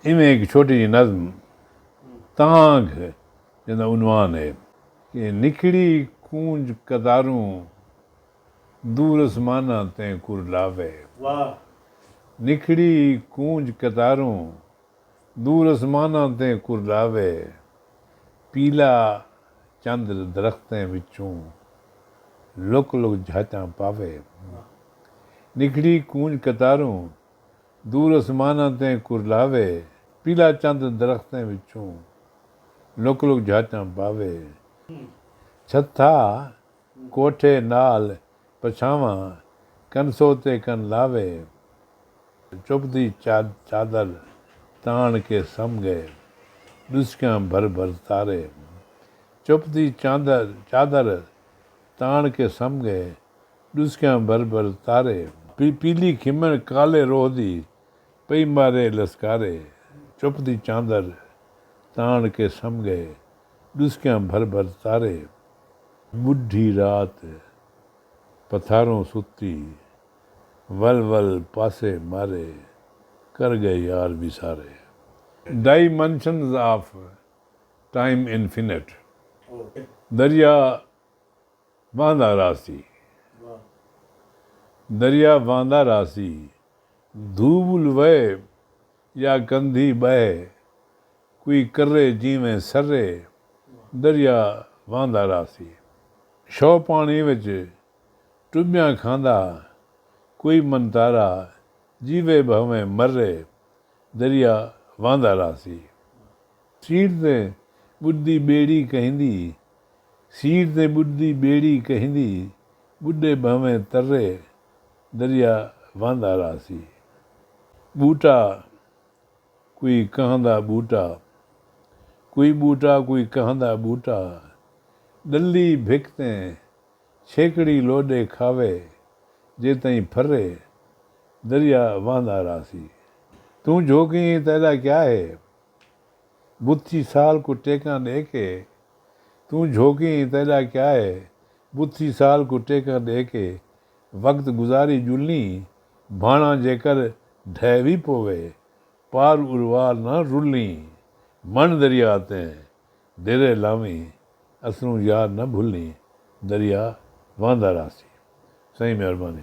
इवें एक छोटी जी नज़म तांघ जिंदा उनवान है कि निखड़ी कूंज कतारूं दूर आसमाना ते कुर लावे। निखड़ी कूंज कतारूं दूर आसमाना ते कुर लावे। पीला चंद्र दरख्तें विचों लुक लुक झांचा पावे। निखड़ी कूंज कतारूं दूर आसमाना ते कुर लावे। पीला चंद दरख्तें विचों लुक लुक झांचा पावे। छत्था कोठे नाल पछावां कनसो ते कन लावे। चुभदी चादर ताण के सम गए दुस्कियां भर भर तारे। चुभदी चादर ताण के सम गए दुस्कियां भर भर तारे। पीली खिमण काले रोह दी पई मारे लसकारे। चुभदी चादर ताण के सम गए दुस्कियां भर भर तारे। बुढ़ी रात पथारों सुती वल वल पासे मारे कर गए यार विसारे। Dimensions of time infinite. दरिया वांदा रासी। दरिया वांदा रासी धूबुल वहे या कंधी बहे। कोई करे जीवें सर्रे दरिया वांदा रासी। शौ पानी विच टुबियां खांदा कोई मनतारा जीवे भावें मर्रे दरिया वांदा रासी। सीट ते बुढ़दी बेड़ी कहिंदी सीट ते बुढ़दी बेड़ी कहिंदी बुढ़े भावें तर्रे दरिया वांदा रासी। बूटा कोई कहंदा बूटा कोई कहंदा बूटा डली भिकते छेकड़ी लोडे खावे जे तई फर्रे दरिया वांदा रासी। तू झोंकी तेरा क्या है बुत्थी साल को टेका दे के। तू झोंकी तेरा क्या है बुत्थी साल को टेका दे के। वक्त गुजारी जुलनी भाणा जेकर ढह भी पोवे पार उर्वार न रुलनी। मन दरिया ते देरे लावी असरूं यार न भुलनी दरिया वांदा रासी। सही मेहरबानी।